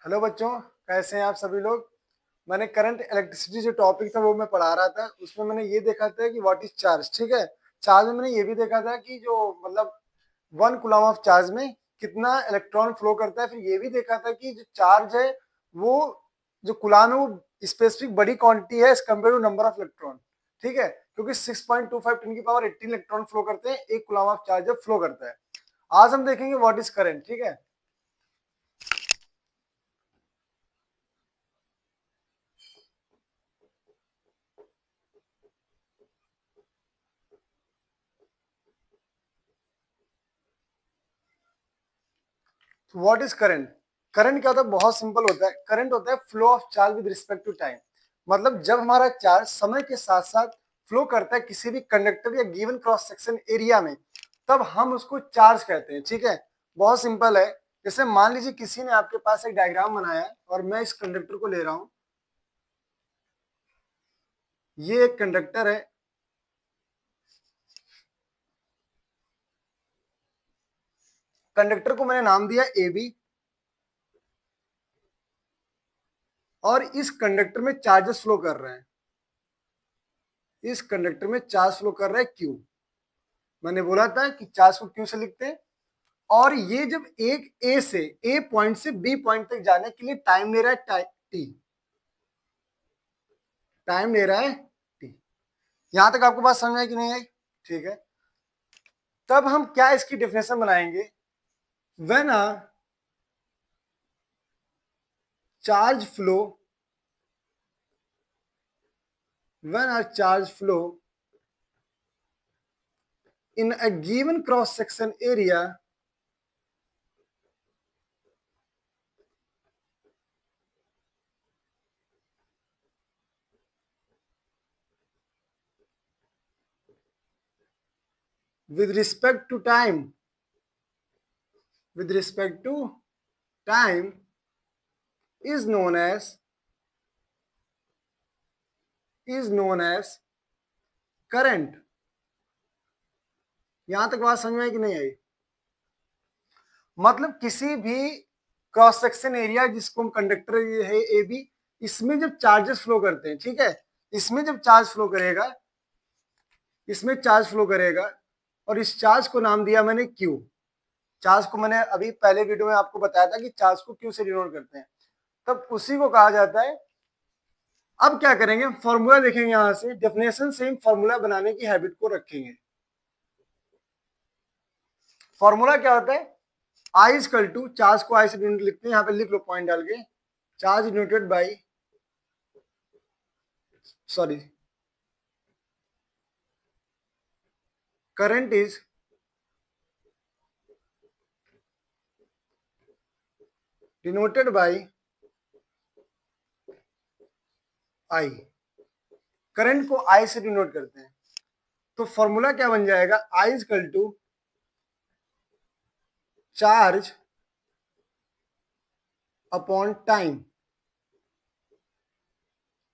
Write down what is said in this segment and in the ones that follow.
Hello बच्चों, कैसे हैं आप सभी लोग। मैंने करंट इलेक्ट्रिसिटी जो टॉपिक था वो मैं पढ़ा रहा था। उसमें मैंने ये देखा था कि व्हाट इज चार्ज। ठीक है, चार्ज में मैंने ये भी देखा था कि जो मतलब 1 कूलम ऑफ चार्ज में कितना इलेक्ट्रॉन फ्लो करता है। फिर ये भी देखा था कि जो चार्ज है वो जो कूलम है वो स्पेसिफिक बड़ी क्वांटिटी है as compare to number of electron. ठीक है, क्योंकि 6.25 10 की पावर 18 इलेक्ट्रॉन फ्लो करते हैं 1 कूलम ऑफ चार्ज जब फ्लो करता है। आज हम देखेंगे व्हाट इज करंट। ठीक है, व्हाट इज करंट। करंट क्या होता है, बहुत सिंपल होता है। करंट होता है flow of charge with respect to time. मतलब जब हमारा चार्ज समय के साथ साथ फ्लो करता है किसी भी कंडक्टर या गिवन क्रॉस सेक्शन एरिया में, तब हम उसको चार्ज कहते हैं। ठीक है, बहुत सिंपल है। जैसे मान लीजिए किसी ने आपके पास एक डायग्राम बनाया है और मैं इस कंडक्टर को ले रहा हूं। ये एक कंडक्टर है, कंडक्टर को मैंने नाम दिया ए बी, और इस कंडक्टर में चार्जेस फ्लो कर रहे हैं। इस कंडक्टर में चार्ज फ्लो कर रहा है क्यू। मैंने बोला था कि चार्ज को क्यू से लिखते हैं। और ये जब एक ए पॉइंट से बी पॉइंट तक जाने के लिए टाइम ले रहा है टी, टाइम ले रहा है टी। यहां तक आपको बात समझ आई कि नहीं आई? ठीक है, तब हम क्या इसकी डेफिनेशन बनाएंगे। When a charge flow, when a charge flow in a given cross section area with respect to time, with respect to time is known as current। यहां तक बात समझ में आई कि नहीं आई? मतलब किसी भी क्रॉस सेक्शन एरिया जिसको हम कंडक्टर ये है ए बी, इसमें जब चार्जेस फ्लो करते हैं, ठीक है, इसमें जब चार्ज फ्लो करेगा, इसमें चार्ज फ्लो करेगा, और इस चार्ज को नाम दिया मैंने क्यू। चार्ज को मैंने अभी पहले वीडियो में आपको बताया था कि चार्ज को क्यू से डिनोट करते हैं, तब उसी को कहा जाता है। अब क्या करेंगे, फॉर्मूला देखेंगे। यहां से डेफिनेशन से फॉर्मूला बनाने की हैबिट को रखेंगे। फॉर्मूला क्या होता है, आई इजकल टू, चार्ज को आई से डिनोट लिखते हैं, यहां पे लिख लो पॉइंट डाल के। Charge denoted by, sorry, current is denoted by I. Current को आई से डिनोट करते हैं, तो फॉर्मूला क्या बन जाएगा, I is equal to charge upon time.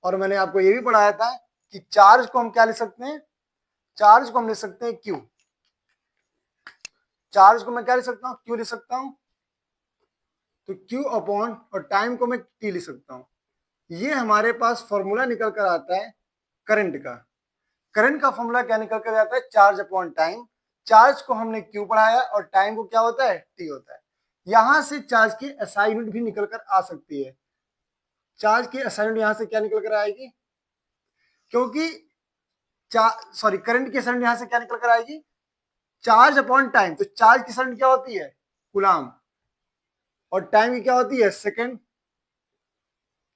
और मैंने आपको ये भी पढ़ाया था कि चार्ज को हम क्या लिख सकते हैं, चार्ज को हम लिख सकते हैं क्यू। चार्ज को मैं क्या लिख सकता हूं, क्यू लिख सकता हूं। तो क्यू अपॉन और टाइम को मैं टी लिख सकता हूं। ये हमारे पास फॉर्मूला निकल कर आता है करंट का। करंट का फॉर्मूला क्या निकल कर आता है, चार्ज अपॉन टाइम। चार्ज को हमने क्यू पढ़ाया और टाइम को क्या होता है, टी होता है। यहां से चार्ज की एसआई यूनिट भी निकल कर आ सकती है। चार्ज की एसआई यूनिट यहां से क्या निकल कर आएगी, क्योंकि सॉरी, करंट की एसआई यूनिट यहां से क्या निकल कर आएगी, चार्ज अपॉन टाइम। तो चार्ज की एसआई यूनिट क्या होती है, कूलाम, और टाइम की क्या होती है, सेकंड।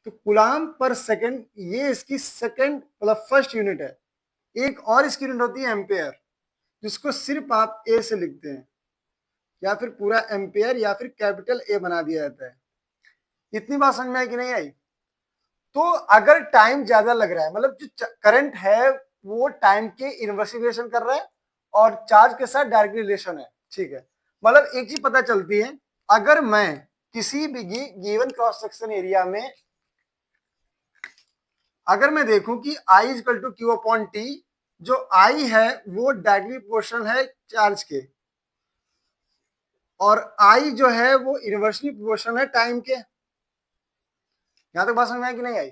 तो कूलाम पर सेकंड, ये इसकी सेकंड मतलब फर्स्ट यूनिट है। एक और इसकी यूनिट होती है एम्पेयर, जिसको सिर्फ आप ए से लिखते हैं, या फिर पूरा एम्पेयर या फिर कैपिटल ए बना दिया जाता है। इतनी बात समझ में आई कि नहीं आई? तो अगर टाइम ज्यादा लग रहा है, मतलब जो करंट है वो टाइम के इनवर्स रिलेशन कर रहा है और चार्ज के साथ डायरेक्ट रिलेशन है। ठीक है, मतलब एक चीज पता चलती है, अगर मैं किसी भी गिवन क्रॉस सेक्शन एरिया में अगर मैं देखूं कि I is equal to Q upon T, जो आई है वो डायरेक्टली प्रोपोर्शनल है चार्ज के, और आई जो है वो इनवर्सली प्रोपोर्शनल है टाइम के। यहां तक बात समझ में आई कि नहीं आई?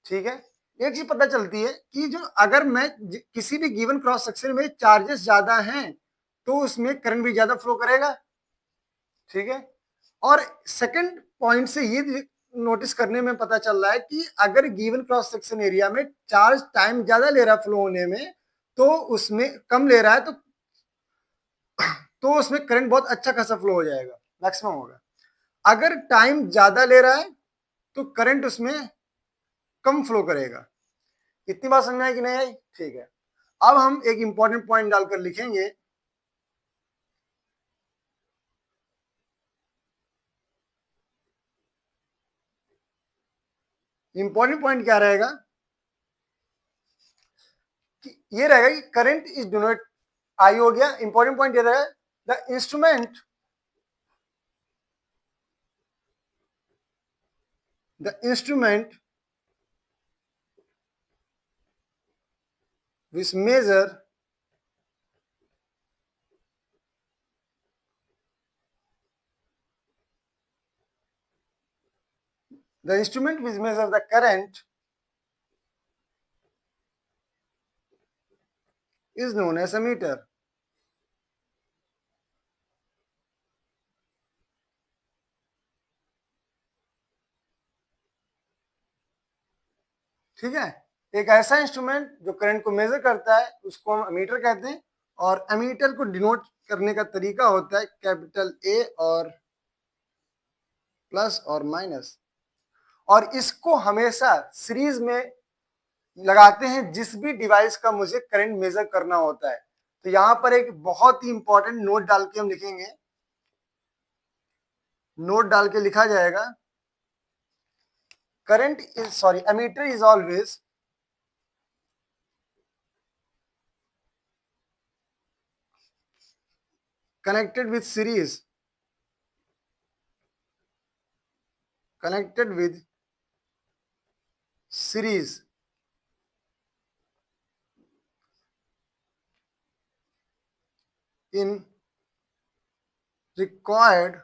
ठीक है, एक चीज पता चलती है कि जो अगर मैं किसी भी गिवन क्रॉस सेक्शन में चार्जेस ज्यादा हैं तो उसमें करंट भी ज्यादा फ्लो करेगा। ठीक है, और सेकंड पॉइंट से ये नोटिस करने में पता चल रहा है कि अगर गिवन क्रॉस सेक्शन एरिया में चार्ज टाइम ज्यादा ले रहा है फ्लो होने में, तो उसमें कम ले रहा है तो उसमें करंट बहुत अच्छा खासा फ्लो हो जाएगा, मैक्सिमम होगा। अगर टाइम ज्यादा ले रहा है तो करंट उसमें कम फ्लो करेगा। इतनी बात समझ में आई कि नहीं आई? ठीक है, अब हम एक इंपॉर्टेंट पॉइंट डालकर लिखेंगे। इंपॉर्टेंट पॉइंट क्या रहेगा कि ये रहेगा कि करंट इज डिनोट आई हो गया। इंपॉर्टेंट पॉइंट ये रहेगा the instrument which measure the current is known as ammeter। ठीक है, एक ऐसा इंस्ट्रूमेंट जो करंट को मेजर करता है उसको हम अमीटर कहते हैं, और अमीटर को डिनोट करने का तरीका होता है कैपिटल ए और प्लस और माइनस, और इसको हमेशा सीरीज में लगाते हैं जिस भी डिवाइस का मुझे करंट मेजर करना होता है। तो यहां पर एक बहुत ही इंपॉर्टेंट नोट डाल के हम लिखेंगे, नोट डाल के लिखा जाएगा current is sorry ammeter is always connected with series connected with series in required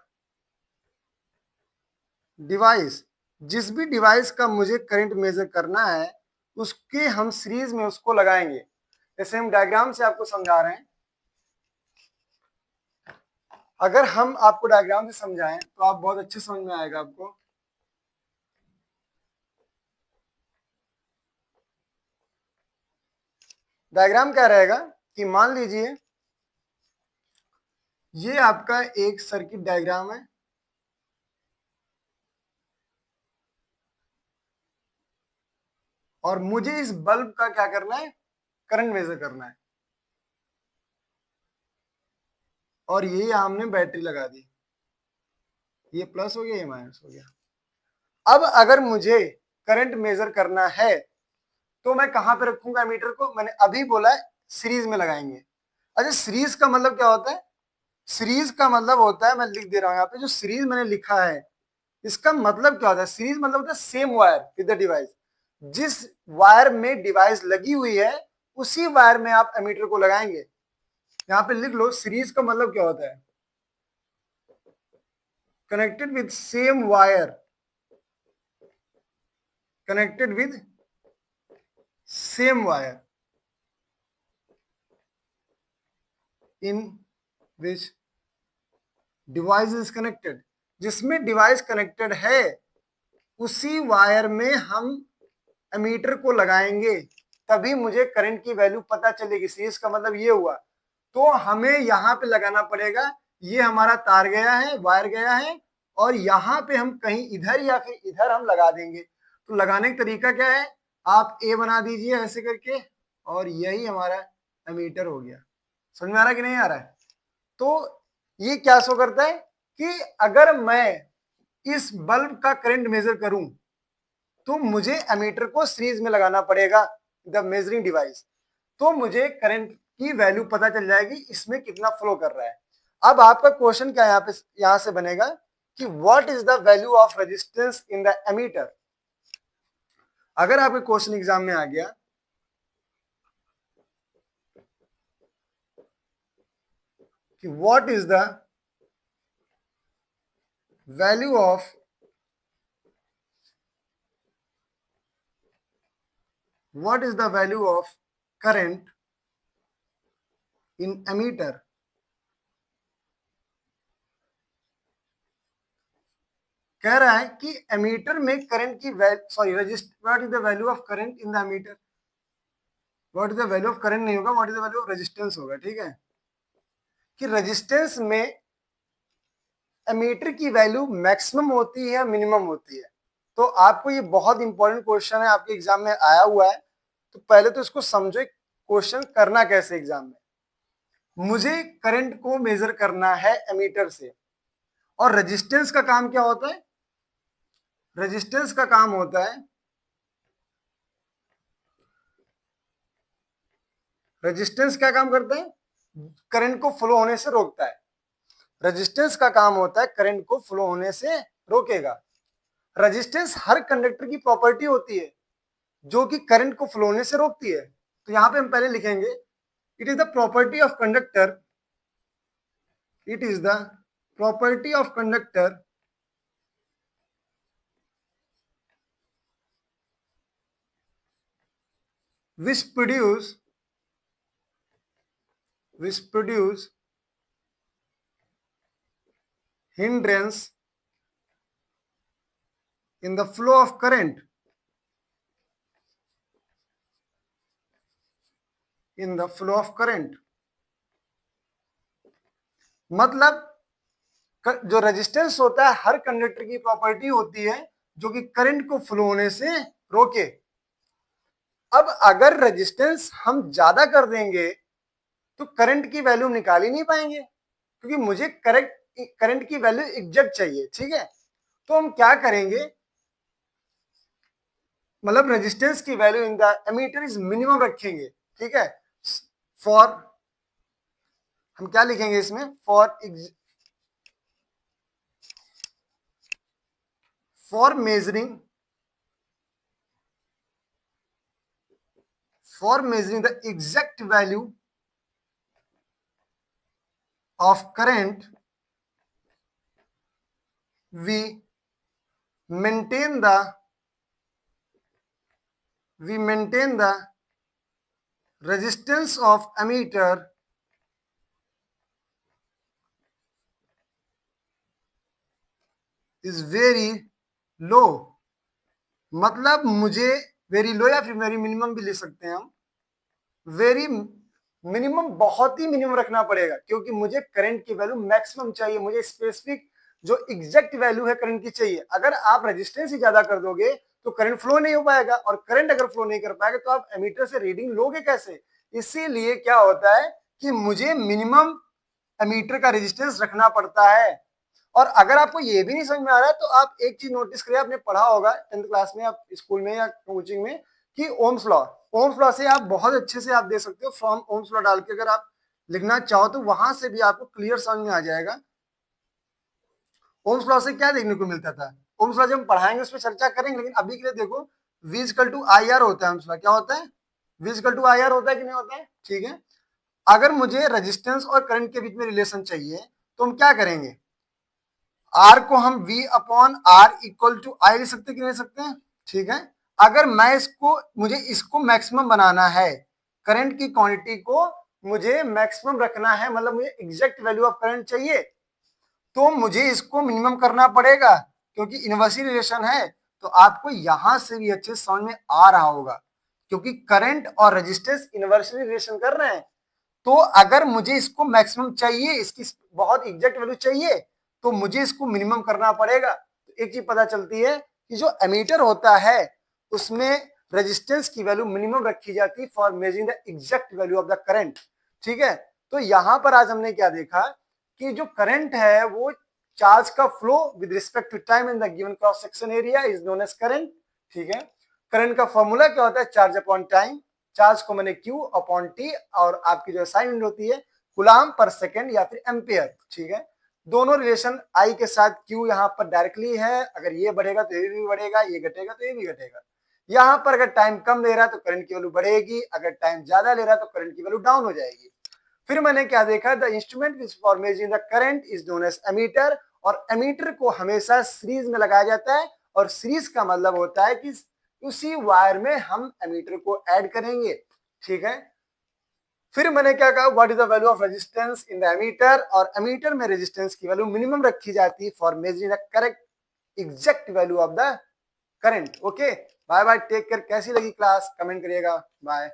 device. जिस भी डिवाइस का मुझे करंट मेजर करना है उसके हम सीरीज में उसको लगाएंगे। जैसे हम डायग्राम से आपको समझा रहे हैं, अगर हम आपको डायग्राम से समझाएं तो आप बहुत अच्छे समझ में आएगा आपको। डायग्राम क्या रहेगा कि मान लीजिए ये आपका एक सर्किट डायग्राम है, और मुझे इस बल्ब का क्या करना है, करंट मेजर करना है, और ये हमने बैटरी लगा दी, ये प्लस हो गया ये माइनस हो गया। अब अगर मुझे करंट मेजर करना है तो मैं कहां पे रखूंगा मीटर को, मैंने अभी बोला है सीरीज में लगाएंगे। अच्छा, सीरीज का मतलब क्या होता है? सीरीज का मतलब होता है, मैं लिख दे रहा हूं यहाँ पे, जो सीरीज मैंने लिखा है इसका मतलब क्या होता है? सीरीज मतलब होता है same wire with the device. जिस वायर में डिवाइस लगी हुई है उसी वायर में आप एमीटर को लगाएंगे। यहाँ पे लिख लो, सीरीज का मतलब क्या होता है? Connected with same wire, connected with same wire in which device is connected. जिसमें डिवाइस कनेक्टेड है उसी वायर में हम एमीटर को लगाएंगे, तभी मुझे करंट की वैल्यू पता चलेगी। सीरीज का मतलब ये हुआ। तो हमें यहाँ पे लगाना पड़ेगा, ये हमारा तार गया है, वायर गया है, और यहाँ पे हम कहीं इधर या फिर इधर हम लगा देंगे। तो लगाने का तरीका क्या है, आप ए बना दीजिए ऐसे करके, और यही हमारा एमीटर हो गया। समझ में आ रहा है कि नहीं आ रहा है? तो ये क्या शो करता है कि अगर मैं इस बल्ब का करंट मेजर करूं तो मुझे एमीटर को सीरीज में लगाना पड़ेगा, द मेजरिंग डिवाइस, तो मुझे करंट की वैल्यू पता चल जाएगी इसमें कितना फ्लो कर रहा है। अब आपका क्वेश्चन क्या यहाँ पे यहां से बनेगा कि what is the value of resistance in the ammeter. अगर आपके क्वेश्चन एग्जाम में आ गया कि what is the value of what is the value of current in ammeter. कह रहा है कि एमीटर में करंट की sorry register, what is the value of current in the ammeter. What is the value of current नहीं होगा, what is the value of resistance होगा। ठीक है, कि रेजिस्टेंस में एमीटर की वैल्यू मैक्सिमम होती है या मिनिमम होती है। तो आपको ये बहुत इंपॉर्टेंट क्वेश्चन है, आपके एग्जाम में आया हुआ है। तो पहले तो इसको समझो, क्वेश्चन करना कैसे एग्जाम में। मुझे करंट को मेजर करना है एमीटर से, और रेजिस्टेंस का काम क्या होता है, रेजिस्टेंस का काम होता है, रेजिस्टेंस क्या काम करता है, करंट को फ्लो होने से रोकता है। रेजिस्टेंस का काम होता है करंट को फ्लो होने से रोकेगा। रेजिस्टेंस हर कंडक्टर की प्रॉपर्टी होती है जो कि करंट को फ्लो होने से रोकती है। तो यहां पे हम पहले लिखेंगे, it is the property of conductor, it is the property of conductor which produce hindrance in the flow of current, in the flow of current। मतलब जो रेजिस्टेंस होता है हर कंडक्टर की प्रॉपर्टी होती है जो कि करंट को फ्लो होने से रोके। अब अगर रेजिस्टेंस हम ज्यादा कर देंगे तो करंट की वैल्यू निकाल ही नहीं पाएंगे, क्योंकि मुझे करंट की वैल्यू एग्जैक्ट चाहिए। ठीक है, तो हम क्या करेंगे, मतलब रेजिस्टेंस की value in the ammeter is minimum रखेंगे। ठीक है, फॉर, हम क्या लिखेंगे इसमें, for measuring the exact value of current, we maintain the resistance of ammeter is very low। मतलब मुझे वेरी लो या फिर वेरी मिनिमम भी ले सकते हैं हम, वेरी मिनिमम बहुत ही मिनिमम रखना पड़ेगा, क्योंकि मुझे करंट की वैल्यू मैक्सिमम चाहिए, मुझे स्पेसिफिक जो एग्जैक्ट वैल्यू है करंट की चाहिए। अगर आप रेजिस्टेंस ही ज्यादा कर दोगे तो करंट फ्लो नहीं हो पाएगा, और करंट अगर फ्लो नहीं कर पाएगा तो आप एमीटर से रीडिंग लोगे कैसे। इसीलिए क्या होता है कि मुझे मिनिमम एमीटर का रेजिस्टेंस रखना पड़ता है। और अगर आपको ये भी नहीं समझ में आ रहा है तो आप एक चीज नोटिस करिए, आपने पढ़ा होगा 10th क्लास में या स्कूल में या कोचिंग में, कि ओम्स लॉ से आप बहुत अच्छे से आप दे सकते हो, फ्रॉम ओम्स लॉ डाल के अगर आप लिखना चाहो तो वहां से भी आपको क्लियर समझ में आ जाएगा। ओम्स लॉ से क्या देखने को मिलता था, ओम्स लॉ जब हम पढ़ाएंगे उस पर चर्चा करेंगे, लेकिन अभी के लिए देखो, V equal to I R होता है। ओम्स लॉ क्या होता है, V equal to I R होता है कि नहीं होता है। ठीक है, अगर मुझे रेजिस्टेंस और करंट के बीच में रिलेशन चाहिए तो हम क्या करेंगे, आर को हम V upon R equal to I लिख सकते कि नहीं सकते हैं। ठीक है, अगर मैं मुझे इसको मैक्सिमम बनाना है, करंट की क्वांटिटी को मुझे मैक्सिमम रखना है, मतलब मुझे एग्जैक्ट वैल्यू ऑफ करंट चाहिए, तो मुझे इसको मिनिमम करना पड़ेगा, क्योंकि इनवर्सली रिलेशन है। तो आपको यहां से भी अच्छे समझ में आ रहा होगा, क्योंकि करंट और रेजिस्टेंस इनवर्सली रिलेशन कर रहे हैं। तो अगर मुझे इसको मैक्सिमम चाहिए, इसकी बहुत एग्जैक्ट वैल्यू चाहिए, तो मुझे इसको मिनिमम करना पड़ेगा। तो एक चीज पता चलती है कि जो एमीटर होता है उसमें रेजिस्टेंस की वैल्यू मिनिमम रखी जाती है for measuring the exact value of the current. ठीक है, तो यहां पर आज हमने क्या देखा कि जो करंट है वो चार्ज का flow with respect to time in the given cross section area is known as current. ठीक है, करंट का फॉर्मूला क्या होता है, चार्ज अपॉन टाइम, चार्ज को मैंने Q अपॉन टी, और आपकी जो असाइनमेंट होती है कूलाम पर सेकेंड या फिर एम्पियर। ठीक है, दोनों रिलेशन I के साथ Q यहाँ पर डायरेक्टली है, अगर ये बढ़ेगा तो ये भी बढ़ेगा, ये घटेगा तो ये भी घटेगा। यहाँ पर अगर टाइम कम ले रहा है तो करंट की वैल्यू बढ़ेगी, अगर टाइम ज्यादा ले रहा है तो करंट की वैल्यू डाउन हो जाएगी। फिर मैंने क्या देखा, the instrument which for measuring the current is known as ammeter, और एमीटर को हमेशा सीरीज में लगाया जाता है, और सीरीज का मतलब होता है कि उसी वायर में हम एमीटर को ऐड करेंगे, ठीक है। फिर मैंने क्या कहा, what is the value of resistance in the ammeter, और एमीटर में रेजिस्टेंस की वैल्यू मिनिमम रखी जाती है for measuring the correct exact value of the current. Okay, bye bye, take care. कैसी लगी क्लास कमेंट करिएगा, बाय।